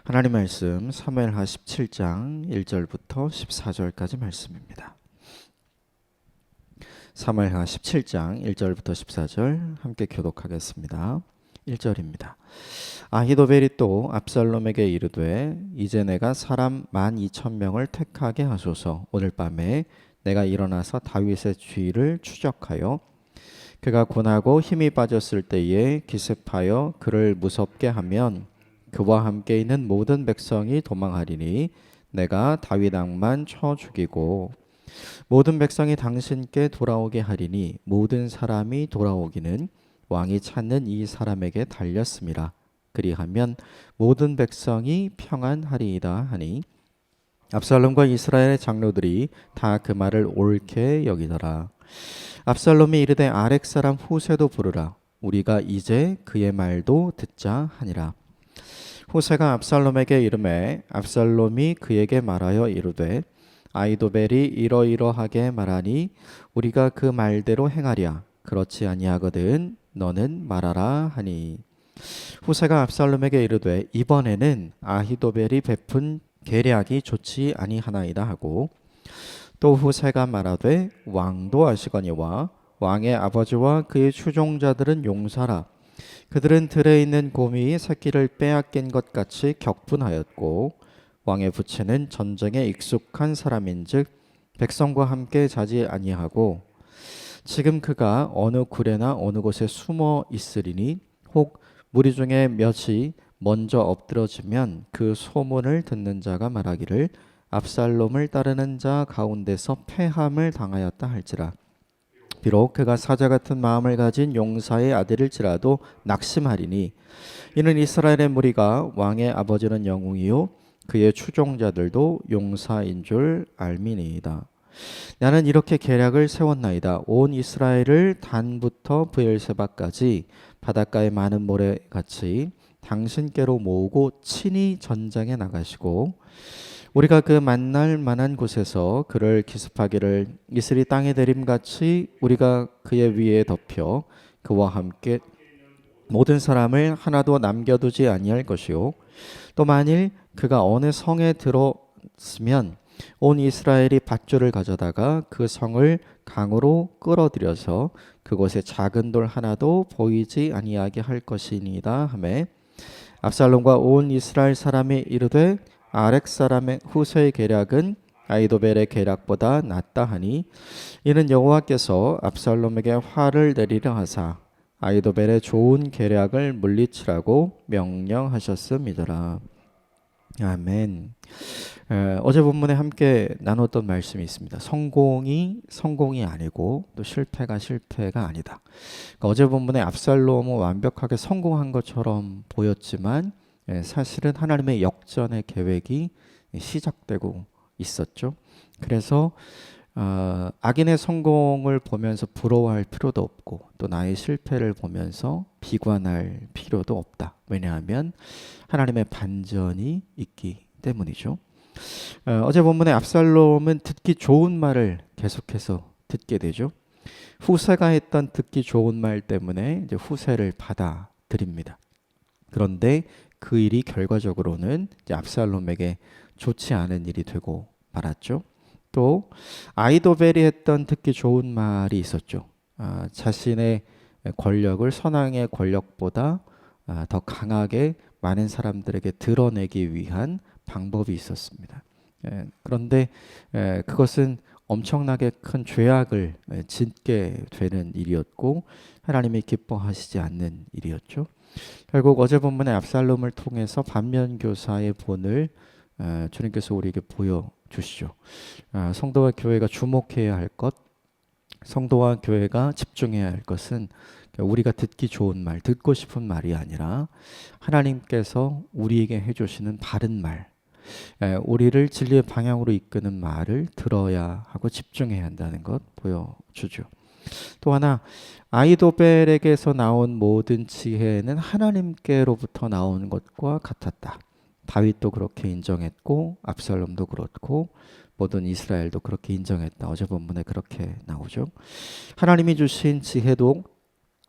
하나님 말씀 사무엘하 17장 1절부터 14절까지 말씀입니다. 사무엘하 17장 1절부터 14절 함께 교독하겠습니다. 1절입니다. 아히도벨이 또 압살롬에게 이르되 이제 내가 사람 12,000명을 택하게 하소서. 오늘 밤에 내가 일어나서 다윗의 주의를 추적하여 그가 고나고 힘이 빠졌을 때에 기습하여 그를 무섭게 하면 그와 함께 있는 모든 백성이 도망하리니 내가 다윗 왕만 쳐 죽이고 모든 백성이 당신께 돌아오게 하리니 모든 사람이 돌아오기는 왕이 찾는 이 사람에게 달렸음이라. 그리하면 모든 백성이 평안하리이다 하니 압살롬과 이스라엘의 장로들이 다 그 말을 옳게 여기더라. 압살롬이 이르되 아렉 사람 후세도 부르라. 우리가 이제 그의 말도 듣자 하니라. 후세가 압살롬에게 이르매 압살롬이 그에게 말하여 이르되 아히도벨이 이러이러하게 말하니 우리가 그 말대로 행하랴. 그렇지 아니하거든 너는 말하라 하니 후세가 압살롬에게 이르되 이번에는 아히도벨이 베푼 계략이 좋지 아니하나이다 하고 또 후세가 말하되 왕도 아시거니와 왕의 아버지와 그의 추종자들은 용사라. 그들은 들에 있는 곰이 새끼를 빼앗긴 것 같이 격분하였고 왕의 부친은 전쟁에 익숙한 사람인즉 백성과 함께 자지 아니하고 지금 그가 어느 굴에나 어느 곳에 숨어 있으리니 혹 무리 중에 몇이 먼저 엎드러지면 그 소문을 듣는 자가 말하기를 압살롬을 따르는 자 가운데서 패함을 당하였다 할지라. 비록 그가 사자 같은 마음을 가진 용사의 아들일지라도 낙심하리니 이는 이스라엘의 무리가 왕의 아버지는 영웅이요 그의 추종자들도 용사인 줄 알미니이다. 나는 이렇게 계략을 세웠나이다. 온 이스라엘을 단부터 브엘세바까지 바닷가의 많은 모래같이 당신께로 모으고 친히 전장에 나가시고 우리가 그 만날 만한 곳에서 그를 기습하기를 이슬이 땅에 내림같이 우리가 그의 위에 덮여 그와 함께 모든 사람을 하나도 남겨두지 아니할 것이요 또 만일 그가 어느 성에 들었으면 온 이스라엘이 밧줄을 가져다가 그 성을 강으로 끌어들여서 그곳에 작은 돌 하나도 보이지 아니하게 할 것이니이다 하매 압살롬과 온 이스라엘 사람이 이르되 아렉 사람의 후세의 계략은 아히도벨의 계략보다 낫다 하니 이는 여호와께서 압살롬에게 화를 내리려 하사 아히도벨의 좋은 계략을 물리치라고 명령하셨음이더라. 아멘. 어제 본문에 함께 나눴던 말씀이 있습니다. 성공이 아니고 또 실패가 아니다. 그러니까 어제 본문에 압살롬은 완벽하게 성공한 것처럼 보였지만 사실은 하나님의 역전의 계획이 시작되고 있었죠. 그래서 악인의 성공을 보면서 부러워할 필요도 없고 또 나의 실패를 보면서 비관할 필요도 없다. 왜냐하면 하나님의 반전이 있기 때문이죠. 어제 본문에 압살롬은 듣기 좋은 말을 계속해서 듣게 되죠. 후세가 했던 듣기 좋은 말 때문에 이제 후세를 받아들입니다. 그런데 그 일이 결과적으로는 이제 압살롬에게 좋지 않은 일이 되고 말았죠. 또 아히도벨이 했던 듣기 좋은 말이 있었죠. 자신의 권력을 선왕의 권력보다 더 강하게 많은 사람들에게 드러내기 위한 방법이 있었습니다. 그런데 그것은 엄청나게 큰 죄악을 짓게 되는 일이었고 하나님이 기뻐하시지 않는 일이었죠. 결국 어제 본문의 압살롬을 통해서 반면교사의 본을 주님께서 우리에게 보여주시죠. 성도와 교회가 주목해야 할 것, 성도와 교회가 집중해야 할 것은 우리가 듣기 좋은 말, 듣고 싶은 말이 아니라 하나님께서 우리에게 해주시는 바른 말, 우리를 진리의 방향으로 이끄는 말을 들어야 하고 집중해야 한다는 것 보여주죠. 또 하나 아히도벨에게서 나온 모든 지혜는 하나님께로부터 나온 것과 같았다. 다윗도 그렇게 인정했고 압살롬도 그렇고 모든 이스라엘도 그렇게 인정했다. 어제 본문에 그렇게 나오죠. 하나님이 주신 지혜도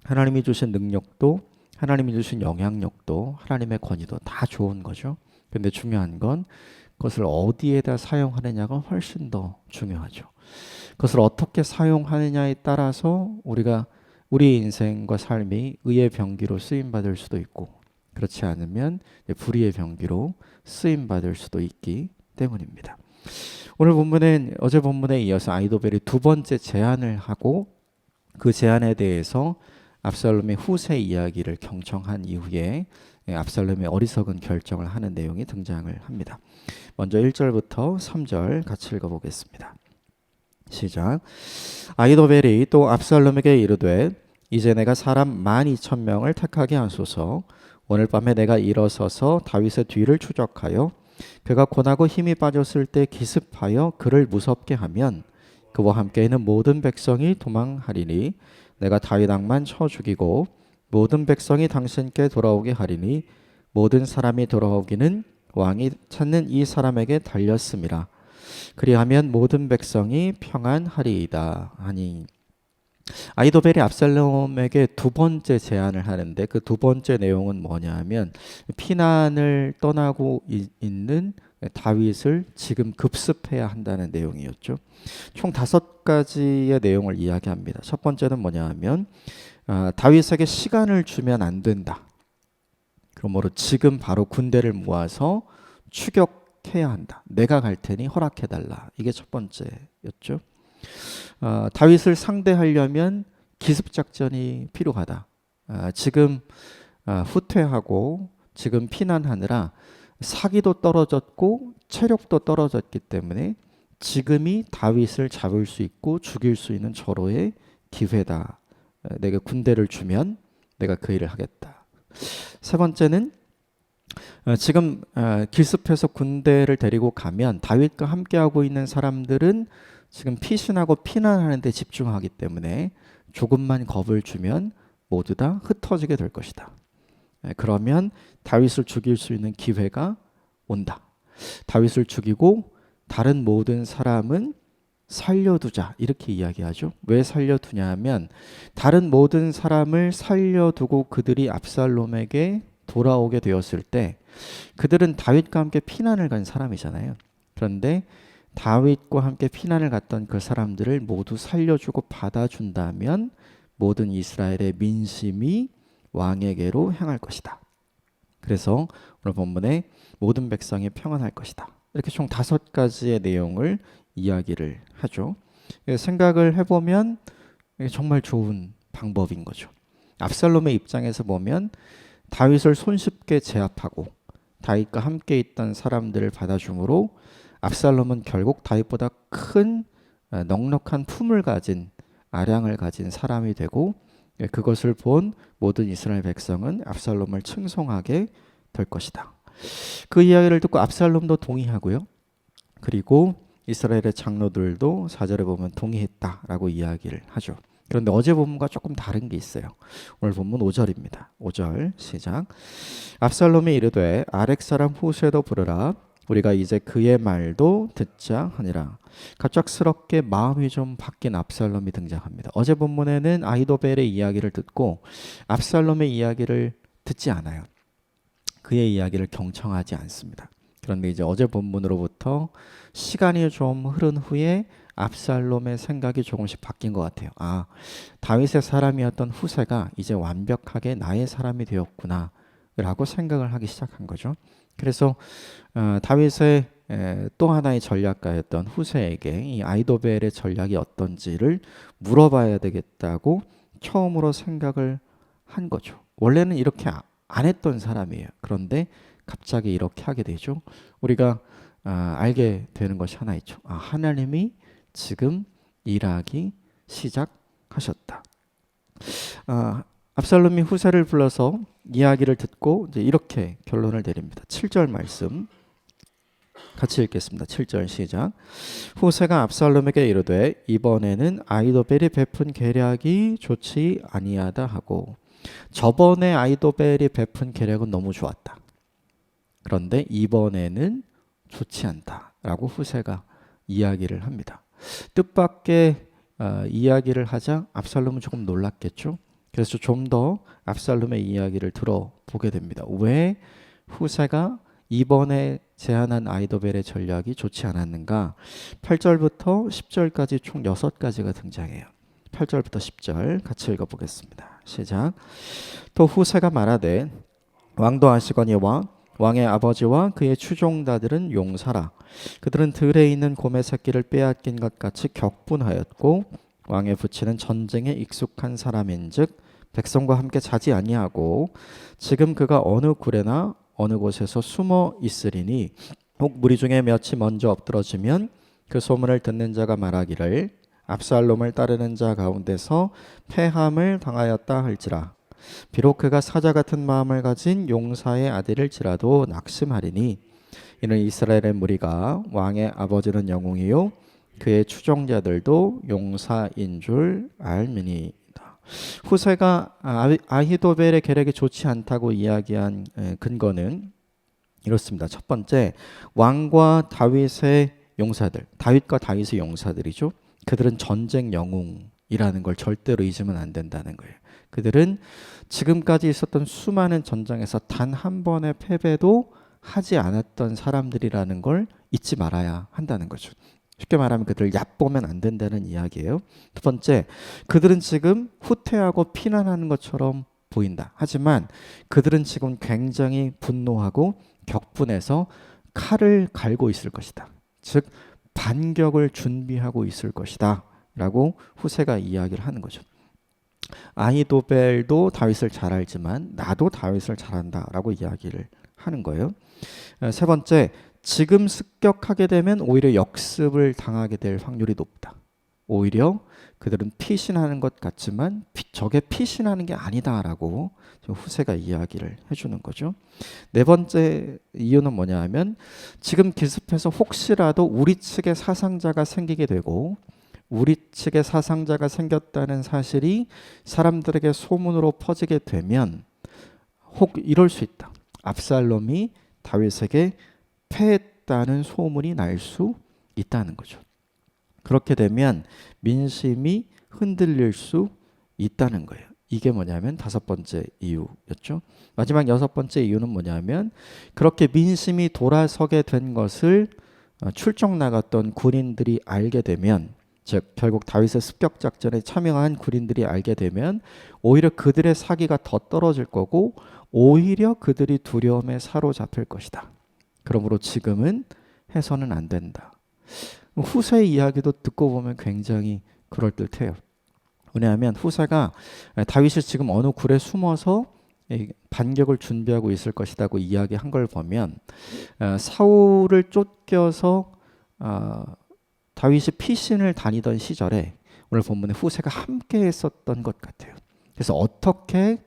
하나님이 주신 능력도 하나님이 주신 영향력도 하나님의 권위도 다 좋은 거죠. 근데 중요한 건 그것을 어디에다 사용하느냐가 훨씬 더 중요하죠. 그것을 어떻게 사용하느냐에 따라서 우리가 우리 인생과 삶이 의의 병기로 쓰임 받을 수도 있고 그렇지 않으면 불의의 병기로 쓰임 받을 수도 있기 때문입니다. 오늘 본문은 어제 본문에 이어서 아이도벨이 두 번째 제안을 하고 그 제안에 대해서 압살롬의 후세 이야기를 경청한 이후에 압살롬의 어리석은 결정을 하는 내용이 등장을 합니다. 먼저 1절부터 3절 같이 읽어보겠습니다. 시작. 아히도벨이 또 압살롬에게 이르되 이제 내가 사람 12,000명을 택하게 하소서. 오늘 밤에 내가 일어서서 다윗의 뒤를 추적하여 그가 고나고 힘이 빠졌을 때 기습하여 그를 무섭게 하면 그와 함께 있는 모든 백성이 도망하리니 내가 다윗 왕만 쳐 죽이고 모든 백성이 당신께 돌아오게 하리니 모든 사람이 돌아오기는 왕이 찾는 이 사람에게 달렸음이라. 그리하면 모든 백성이 평안하리이다 하니 아히도벨이 압살롬에게 두 번째 제안을 하는데 그 두 번째 내용은 뭐냐면 피난을 떠나고 있는 다윗을 지금 급습해야 한다는 내용이었죠. 총 5가지의 내용을 이야기합니다. 첫 번째는 뭐냐면 다윗에게 시간을 주면 안 된다. 그러므로 지금 바로 군대를 모아서 추격해야 한다. 내가 갈 테니 허락해달라. 이게 첫 번째였죠. 다윗을 상대하려면 기습작전이 필요하다. 지금 후퇴하고 지금 피난하느라 사기도 떨어졌고 체력도 떨어졌기 때문에 지금이 다윗을 잡을 수 있고 죽일 수 있는 절호의 기회다. 내가 군대를 주면 내가 그 일을 하겠다. 세 번째는 지금 기습해서 군대를 데리고 가면 다윗과 함께하고 있는 사람들은 지금 피신하고 피난하는 데 집중하기 때문에 조금만 겁을 주면 모두 다 흩어지게 될 것이다. 그러면 다윗을 죽일 수 있는 기회가 온다. 다윗을 죽이고 다른 모든 사람은 살려두자 이렇게 이야기하죠. 왜 살려두냐 하면 다른 모든 사람을 살려두고 그들이 압살롬에게 돌아오게 되었을 때 그들은 다윗과 함께 피난을 간 사람이잖아요. 그런데 다윗과 함께 피난을 갔던 그 사람들을 모두 살려주고 받아준다면 모든 이스라엘의 민심이 왕에게로 향할 것이다. 그래서 오늘 본문에 모든 백성이 평안할 것이다. 이렇게 총 5가지의 내용을 이야기를 하죠. 생각을 해보면 정말 좋은 방법인 거죠. 압살롬의 입장에서 보면 다윗을 손쉽게 제압하고 다윗과 함께 있던 사람들을 받아줌으로 압살롬은 결국 다윗보다 큰 넉넉한 품을 가진 아량을 가진 사람이 되고 그것을 본 모든 이스라엘 백성은 압살롬을 칭송하게 될 것이다. 그 이야기를 듣고 압살롬도 동의하고요. 그리고 이스라엘의 장로들도 4절에 보면 동의했다라고 이야기를 하죠. 그런데 어제 본문과 조금 다른 게 있어요. 오늘 본문 5절입니다. 5절 시작. 압살롬이 이르되 아렉 사람 후세도 부르라. 우리가 이제 그의 말도 듣자 하니라. 갑작스럽게 마음이 좀 바뀐 압살롬이 등장합니다. 어제 본문에는 아히도벨의 이야기를 듣고 압살롬의 이야기를 듣지 않아요. 그의 이야기를 경청하지 않습니다. 그런데 이제 어제 본문으로부터 시간이 좀 흐른 후에 압살롬의 생각이 조금씩 바뀐 것 같아요. 다윗의 사람이었던 후세가 이제 완벽하게 나의 사람이 되었구나 라고 생각을 하기 시작한 거죠. 그래서 다윗의 또 하나의 전략가였던 후세에게 이 아히도벨의 전략이 어떤지를 물어봐야 되겠다고 처음으로 생각을 한 거죠. 원래는 이렇게 안 했던 사람이에요. 그런데 갑자기 이렇게 하게 되죠. 우리가 알게 되는 것이 하나 있죠. 하나님이 지금 일하기 시작하셨다. 압살롬이 후세를 불러서 이야기를 듣고 이제 이렇게 결론을 내립니다. 7절 말씀 같이 읽겠습니다. 7절 시작. 후세가 압살롬에게 이르되 이번에는 아히도벨이 베푼 계략이 좋지 아니하다 하고 저번에 아히도벨이 베푼 계략은 너무 좋았다. 그런데 이번에는 좋지 않다라고 후세가 이야기를 합니다. 뜻밖의 이야기를 하자 압살롬은 조금 놀랐겠죠. 그래서 좀 더 압살롬의 이야기를 들어보게 됩니다. 왜 후세가 이번에 제안한 아히도벨의 전략이 좋지 않았는가? 8절부터 10절까지 총 6가지가 등장해요. 8절부터 10절 같이 읽어보겠습니다. 시작. 또 후세가 말하되 왕도 아시거니와 왕의 아버지와 그의 추종자들은 용사라. 그들은 들에 있는 곰의 새끼를 빼앗긴 것 같이 격분하였고 왕의 부치는 전쟁에 익숙한 사람인즉 백성과 함께 자지 아니하고 지금 그가 어느 굴에나 어느 곳에서 숨어 있으리니 혹 무리 중에 몇이 먼저 엎드러지면 그 소문을 듣는 자가 말하기를 압살롬을 따르는 자 가운데서 패함을 당하였다 할지라. 비록 그가 사자 같은 마음을 가진 용사의 아들일지라도 낙심하리니 이는 이스라엘의 무리가 왕의 아버지는 영웅이요 그의 추종자들도 용사인 줄 알미니이다. 후세가 아히도벨의 계략이 좋지 않다고 이야기한 근거는 이렇습니다. 첫 번째, 왕과 다윗의 용사들, 다윗과 다윗의 용사들이죠. 그들은 전쟁 영웅이라는 걸 절대로 잊으면 안 된다는 거예요. 그들은 지금까지 있었던 수많은 전쟁에서 단 한 번의 패배도 하지 않았던 사람들이라는 걸 잊지 말아야 한다는 거죠. 쉽게 말하면 그들을 얕보면 안 된다는 이야기예요. 두 번째, 그들은 지금 후퇴하고 피난하는 것처럼 보인다. 하지만 그들은 지금 굉장히 분노하고 격분해서 칼을 갈고 있을 것이다. 즉 반격을 준비하고 있을 것이다 라고 후세가 이야기를 하는 거죠. 아히도벨도 다윗을 잘 알지만 나도 다윗을 잘한다 라고 이야기를 하는 거예요. 세 번째, 지금 습격하게 되면 오히려 역습을 당하게 될 확률이 높다. 오히려 그들은 피신하는 것 같지만 저게 피신하는 게 아니다라고 후세가 이야기를 해주는 거죠. 네 번째 이유는 뭐냐 하면 지금 기습해서 혹시라도 우리 측에 사상자가 생기게 되고 우리 측에 사상자가 생겼다는 사실이 사람들에게 소문으로 퍼지게 되면 혹 이럴 수 있다. 압살롬이 다윗에게 패했다는 소문이 날 수 있다는 거죠. 그렇게 되면 민심이 흔들릴 수 있다는 거예요. 이게 뭐냐면 5번째 이유였죠. 마지막 6번째 이유는 뭐냐면 그렇게 민심이 돌아서게 된 것을 출정 나갔던 군인들이 알게 되면 즉 결국 다윗의 습격 작전에 참여한 군인들이 알게 되면 오히려 그들의 사기가 더 떨어질 거고 오히려 그들이 두려움에 사로잡힐 것이다. 그러므로 지금은 해서는 안 된다. 후세의 이야기도 듣고 보면 굉장히 그럴듯해요. 왜냐하면 후세가 다윗이 지금 어느 굴에 숨어서 반격을 준비하고 있을 것이라고 이야기한 걸 보면 사울을 쫓겨서 다윗이 피신을 다니던 시절에 오늘 본문에 후세가 함께 했었던 것 같아요. 그래서 어떻게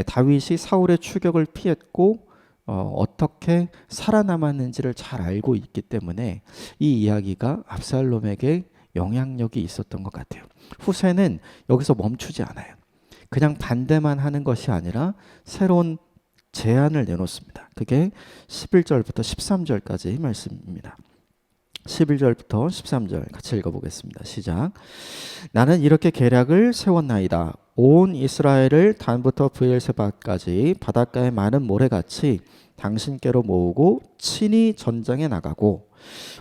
다윗이 사울의 추격을 피했고 어떻게 살아남았는지를 잘 알고 있기 때문에 이 이야기가 압살롬에게 영향력이 있었던 것 같아요. 후세는 여기서 멈추지 않아요. 그냥 반대만 하는 것이 아니라 새로운 제안을 내놓습니다. 그게 11절부터 13절까지 말씀입니다. 11절부터 13절 같이 읽어보겠습니다. 시작. 나는 이렇게 계략을 세웠나이다. 온 이스라엘을 단부터 브엘세바까지 바닷가의 많은 모래같이 당신께로 모으고 친히 전장에 나가고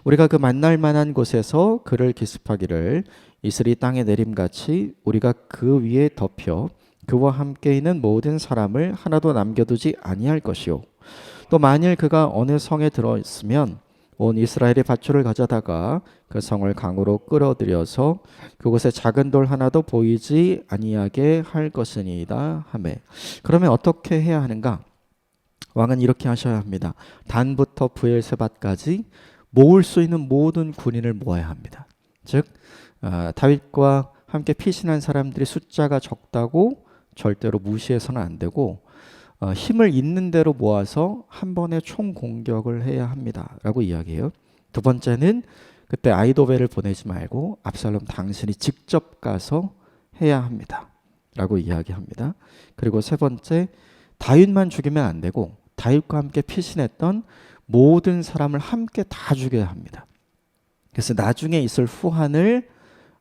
우리가 그 만날 만한 곳에서 그를 기습하기를 이슬이 땅에 내림같이 우리가 그 위에 덮여 그와 함께 있는 모든 사람을 하나도 남겨두지 아니할 것이요. 또 만일 그가 어느 성에 들어있으면 온 이스라엘이 밧줄을 가져다가 그 성을 강으로 끌어들여서 그곳에 작은 돌 하나도 보이지 아니하게 할 것이니이다 하매. 그러면 어떻게 해야 하는가? 왕은 이렇게 하셔야 합니다. 단부터 브엘세바까지 모을 수 있는 모든 군인을 모아야 합니다. 즉 다윗과 함께 피신한 사람들이 숫자가 적다고 절대로 무시해서는 안 되고 힘을 있는 대로 모아서 한 번에 총공격을 해야 합니다 라고 이야기해요. 두 번째는 그때 아히도벨을 보내지 말고 압살롬 당신이 직접 가서 해야 합니다 라고 이야기합니다. 그리고 세 번째, 다윗만 죽이면 안 되고 다윗과 함께 피신했던 모든 사람을 함께 다 죽여야 합니다. 그래서 나중에 있을 후환을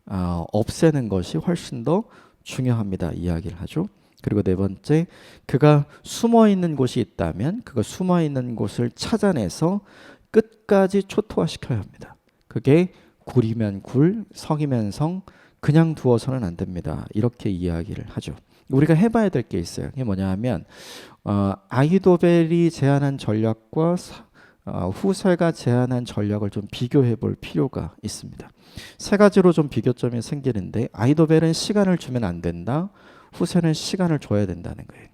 없애는 것이 훨씬 더 중요합니다 이야기를 하죠. 그리고 네 번째, 그가 숨어 있는 곳이 있다면 그가 숨어 있는 곳을 찾아내서 끝까지 초토화시켜야 합니다. 그게 굴이면 굴, 성이면 성, 그냥 두어서는 안 됩니다. 이렇게 이야기를 하죠. 우리가 해봐야 될 게 있어요. 이게 뭐냐 하면 아히도벨이 제안한 전략과 후세가 제안한 전략을 좀 비교해 볼 필요가 있습니다. 세 가지로 좀 비교점이 생기는데, 아히도벨은 시간을 주면 안 된다. 후세는 시간을 줘야 된다는 거예요.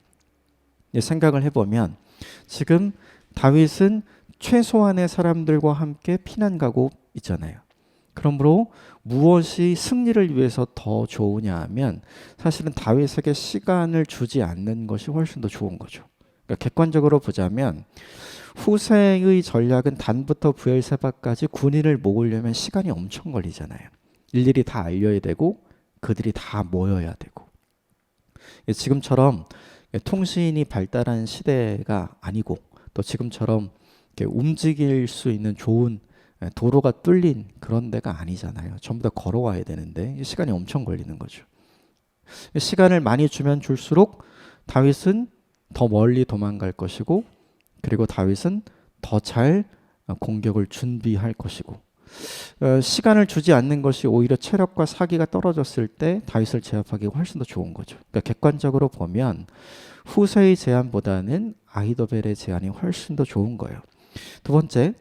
생각을 해보면 지금 다윗은 최소한의 사람들과 함께 피난 가고 있잖아요. 그러므로 무엇이 승리를 위해서 더 좋으냐 하면 사실은 다윗에게 시간을 주지 않는 것이 훨씬 더 좋은 거죠. 그러니까 객관적으로 보자면 후세의 전략은 단부터 브엘세바까지 군인을 모으려면 시간이 엄청 걸리잖아요. 일일이 다 알려야 되고 그들이 다 모여야 되고. 지금처럼 통신이 발달한 시대가 아니고 또 지금처럼 움직일 수 있는 좋은 도로가 뚫린 그런 데가 아니잖아요. 전부 다 걸어와야 되는데 시간이 엄청 걸리는 거죠. 시간을 많이 주면 줄수록 다윗은 더 멀리 도망갈 것이고, 그리고 다윗은 더 잘 공격을 준비할 것이고, 시간을 주지 않는 것이 오히려 체력과 사기가 떨어졌을 때 다윗을 제압하기가 훨씬 더 좋은 거죠. 그러니까 객관적으로 보면 후세의 제안보다는 아히도벨의 제안이 훨씬 더 좋은 거예요. 두 번째,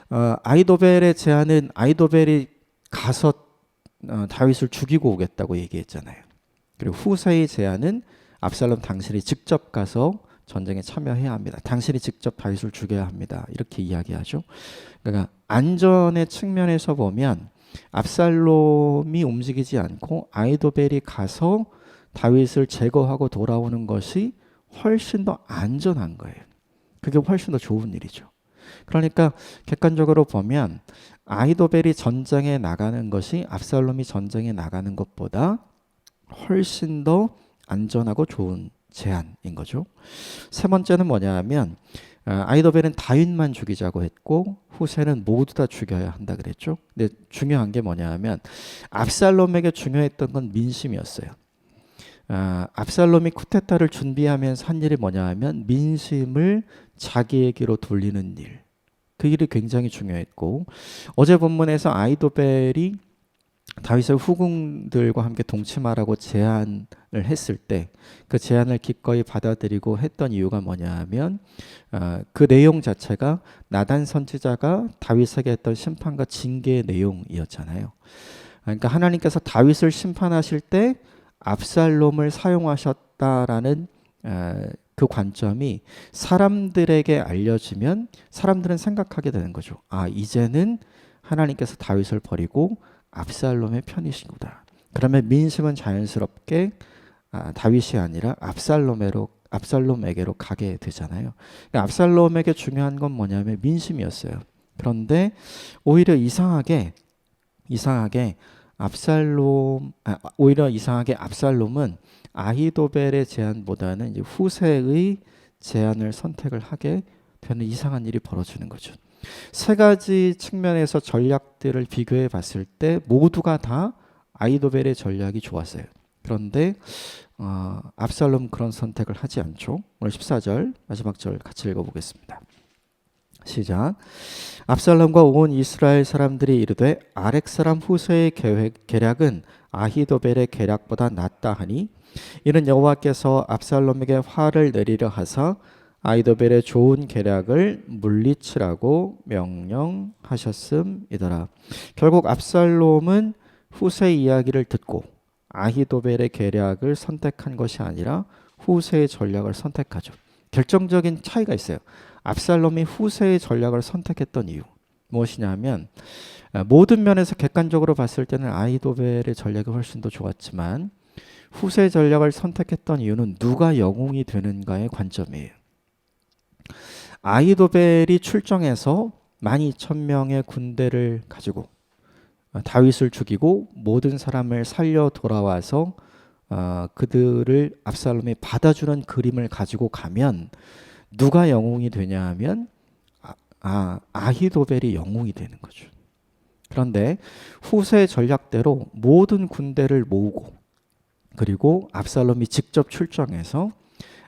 아히도벨의 제안은 아히도벨이 가서 다윗을 죽이고 오겠다고 얘기했잖아요. 그리고 후세의 제안은 압살롬 당신이 직접 가서 전쟁에 참여해야 합니다. 당신이 직접 다윗을 죽여야 합니다. 이렇게 이야기하죠. 그러니까 안전의 측면에서 보면 압살롬이 움직이지 않고 아히도벨이 가서 다윗을 제거하고 돌아오는 것이 훨씬 더 안전한 거예요. 그게 훨씬 더 좋은 일이죠. 그러니까 객관적으로 보면 아히도벨이 전쟁에 나가는 것이 압살롬이 전쟁에 나가는 것보다 훨씬 더 안전하고 좋은 제안인 거죠. 세 번째는 뭐냐 하면 아히도벨은 다윗만 죽이자고 했고 후세는 모두 다 죽여야 한다 그랬죠. 근데 중요한 게 뭐냐 하면 압살롬에게 중요했던 건 민심이었어요. 압살롬이 쿠데타를 준비하면서 한 일이 뭐냐 하면 민심을 자기에게로 돌리는 일. 그 일이 굉장히 중요했고, 어제 본문에서 아히도벨이 다윗의 후궁들과 함께 동침하라고 제안을 했을 때 그 제안을 기꺼이 받아들이고 했던 이유가 뭐냐 하면 그 내용 자체가 나단 선지자가 다윗에게 했던 심판과 징계의 내용이었잖아요. 그러니까 하나님께서 다윗을 심판하실 때 압살롬을 사용하셨다라는 그 관점이 사람들에게 알려지면 사람들은 생각하게 되는 거죠. 이제는 하나님께서 다윗을 버리고 압살롬의 편이시구나. 그러면 민심은 자연스럽게 다윗이 아니라 압살롬에게로 가게 되잖아요. 그러니까 압살롬에게 중요한 건 뭐냐면 민심이었어요. 그런데 오히려 이상하게 압살롬은 아히도벨의 제안보다는 이제 후세의 제안을 선택을 하게 되는 이상한 일이 벌어지는 거죠. 세 가지 측면에서 전략들을 비교해 봤을 때 모두가 다 아히도벨의 전략이 좋았어요. 그런데 압살롬 그런 선택을 하지 않죠. 오늘 14절 마지막 절 같이 읽어보겠습니다. 시작. 압살롬과 온 이스라엘 사람들이 이르되 아렉 사람 후세의 계략은 아히도벨의 계략보다 낫다 하니 이는 여호와께서 압살롬에게 화를 내리려 하사 아히도벨의 좋은 계략을 물리치라고 명령하셨음이더라. 결국 압살롬은 후세의 이야기를 듣고 아히도벨의 계략을 선택한 것이 아니라 후세의 전략을 선택하죠. 결정적인 차이가 있어요. 압살롬이 후세의 전략을 선택했던 이유 무엇이냐면 모든 면에서 객관적으로 봤을 때는 아히도벨의 전략이 훨씬 더 좋았지만 후세의 전략을 선택했던 이유는 누가 영웅이 되는가의 관점이에요. 아히도벨이 출정해서 12,000명의 군대를 가지고 다윗을 죽이고 모든 사람을 살려 돌아와서 그들을 압살롬이 받아주는 그림을 가지고 가면 누가 영웅이 되냐 하면 아히도벨이 영웅이 되는 거죠. 그런데 후세의 전략대로 모든 군대를 모으고 그리고 압살롬이 직접 출정해서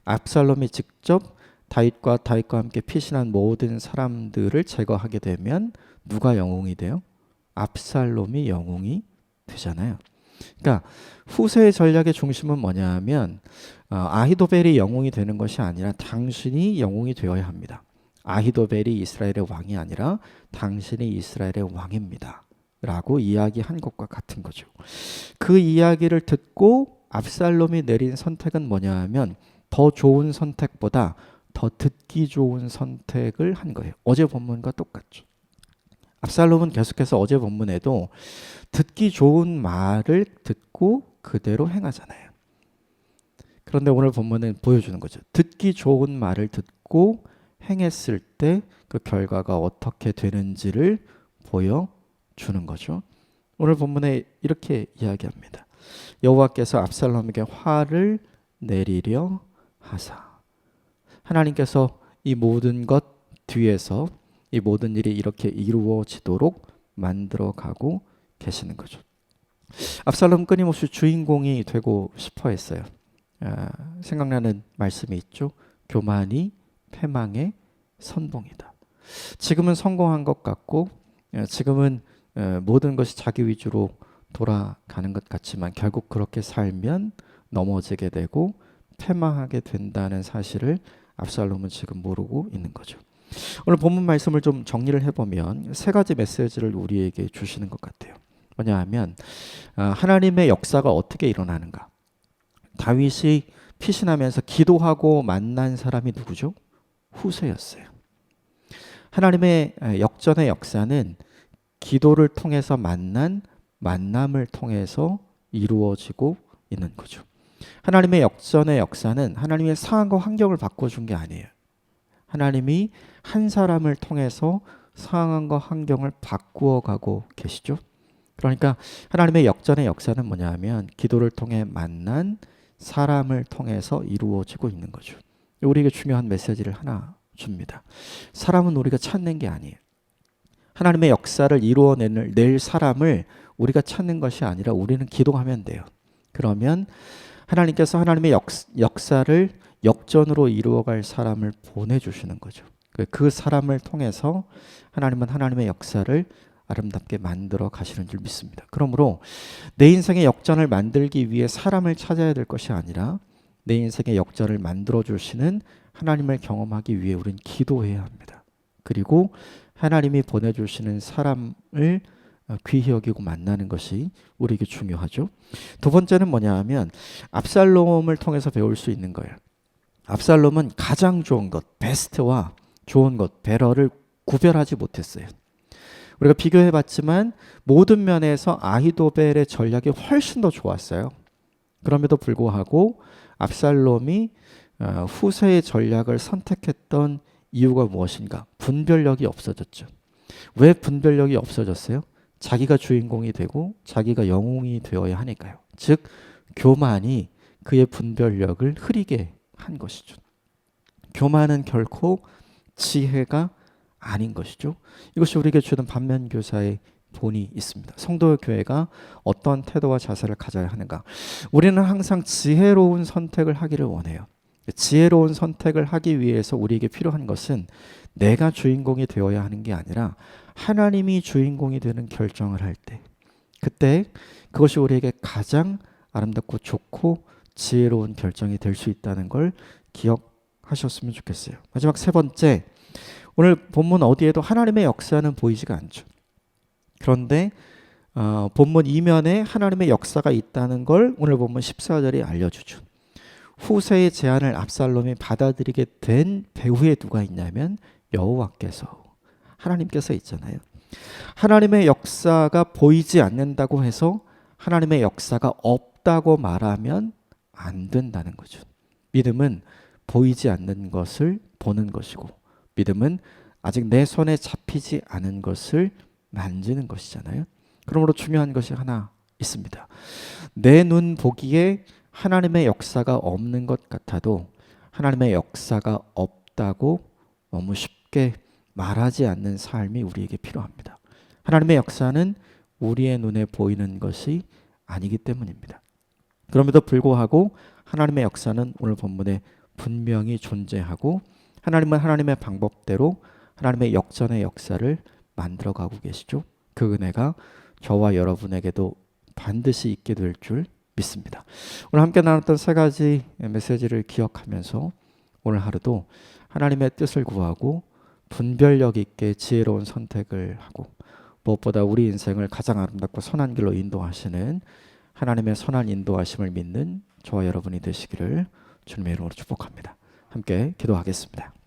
압살롬이 직접 다윗과 함께 피신한 모든 사람들을 제거하게 되면 누가 영웅이 돼요? 압살롬이 영웅이 되잖아요. 그러니까 후세의 전략의 중심은 뭐냐 하면 아히도벨이 영웅이 되는 것이 아니라 당신이 영웅이 되어야 합니다. 아히도벨이 이스라엘의 왕이 아니라 당신이 이스라엘의 왕입니다. 라고 이야기한 것과 같은 거죠. 그 이야기를 듣고 압살롬이 내린 선택은 뭐냐 하면 더 좋은 선택보다 더 듣기 좋은 선택을 한 거예요. 어제 본문과 똑같죠. 압살롬은 계속해서 어제 본문에도 듣기 좋은 말을 듣고 그대로 행하잖아요. 그런데 오늘 본문은 보여주는 거죠. 듣기 좋은 말을 듣고 행했을 때 그 결과가 어떻게 되는지를 보여주는 거죠. 오늘 본문에 이렇게 이야기합니다. 여호와께서 압살롬에게 화를 내리려 하사. 하나님께서 이 모든 것 뒤에서 이 모든 일이 이렇게 이루어지도록 만들어가고 계시는 거죠. 압살롬 끊임없이 주인공이 되고 싶어 했어요. 생각나는 말씀이 있죠. 교만이 패망의 선봉이다. 지금은 성공한 것 같고 지금은 모든 것이 자기 위주로 돌아가는 것 같지만 결국 그렇게 살면 넘어지게 되고 패망하게 된다는 사실을 압살롬은 지금 모르고 있는 거죠. 오늘 본문 말씀을 좀 정리를 해보면 세 가지 메시지를 우리에게 주시는 것 같아요. 뭐냐 하면 하나님의 역사가 어떻게 일어나는가. 다윗이 피신하면서 기도하고 만난 사람이 누구죠? 후세였어요. 하나님의 역전의 역사는 기도를 통해서 만남을 통해서 이루어지고 있는 거죠. 하나님의 역전의 역사는 하나님의 상황과 환경을 바꿔준 게 아니에요. 하나님이 한 사람을 통해서 상황과 환경을 바꾸어 가고 계시죠. 그러니까 하나님의 역전의 역사는 뭐냐 하면 기도를 통해 만난 사람을 통해서 이루어지고 있는 거죠. 우리에게 중요한 메시지를 하나 줍니다. 사람은 우리가 찾는 게 아니에요. 하나님의 역사를 이루어낼 사람을 우리가 찾는 것이 아니라 우리는 기도하면 돼요. 그러면 하나님께서 하나님의 역사를 역전으로 이루어갈 사람을 보내주시는 거죠. 그 사람을 통해서 하나님은 하나님의 역사를 아름답게 만들어 가시는 줄 믿습니다. 그러므로 내 인생의 역전을 만들기 위해 사람을 찾아야 될 것이 아니라 내 인생의 역전을 만들어 주시는 하나님을 경험하기 위해 우리는 기도해야 합니다. 그리고 하나님이 보내주시는 사람을 귀히 여기고 만나는 것이 우리에게 중요하죠. 두 번째는 뭐냐 하면 압살롬을 통해서 배울 수 있는 거예요. 압살롬은 가장 좋은 것, 베스트와 좋은 것, 베러를 구별하지 못했어요. 우리가 비교해봤지만 모든 면에서 아히도벨의 전략이 훨씬 더 좋았어요. 그럼에도 불구하고 압살롬이 후세의 전략을 선택했던 이유가 무엇인가? 분별력이 없어졌죠. 왜 분별력이 없어졌어요? 자기가 주인공이 되고 자기가 영웅이 되어야 하니까요. 즉 교만이 그의 분별력을 흐리게 한 것이죠. 교만은 결코 지혜가 아닌 것이죠. 이것이 우리에게 주는 반면교사의 본이 있습니다. 성도 교회가 어떤 태도와 자세를 가져야 하는가? 우리는 항상 지혜로운 선택을 하기를 원해요. 지혜로운 선택을 하기 위해서 우리에게 필요한 것은 내가 주인공이 되어야 하는 게 아니라 하나님이 주인공이 되는 결정을 할 때, 그때 그것이 우리에게 가장 아름답고 좋고 지혜로운 결정이 될 수 있다는 걸 기억하셨으면 좋겠어요. 마지막 세 번째, 오늘 본문 어디에도 하나님의 역사는 보이지가 않죠. 그런데 본문 이면에 하나님의 역사가 있다는 걸 오늘 본문 14절이 알려주죠. 후세의 제안을 압살롬이 받아들이게 된 배후에 누가 있냐면 여호와께서, 하나님께서 있잖아요. 하나님의 역사가 보이지 않는다고 해서 하나님의 역사가 없다고 말하면 안 된다는 거죠. 믿음은 보이지 않는 것을 보는 것이고, 믿음은 아직 내 손에 잡히지 않은 것을 만지는 것이잖아요. 그러므로 중요한 것이 하나 있습니다. 내 눈 보기에 하나님의 역사가 없는 것 같아도 하나님의 역사가 없다고 너무 쉽게 말하지 않는 삶이 우리에게 필요합니다. 하나님의 역사는 우리의 눈에 보이는 것이 아니기 때문입니다. 그럼에도 불구하고 하나님의 역사는 오늘 본문에 분명히 존재하고 하나님은 하나님의 방법대로 하나님의 역전의 역사를 만들어가고 계시죠. 그 은혜가 저와 여러분에게도 반드시 있게 될 줄 믿습니다. 오늘 함께 나눴던 세 가지 메시지를 기억하면서 오늘 하루도 하나님의 뜻을 구하고 분별력 있게 지혜로운 선택을 하고 무엇보다 우리 인생을 가장 아름답고 선한 길로 인도하시는 하나님의 선한 인도하심을 믿는 저와 여러분이 되시기를 주님의 이름으로 축복합니다. 함께 기도하겠습니다.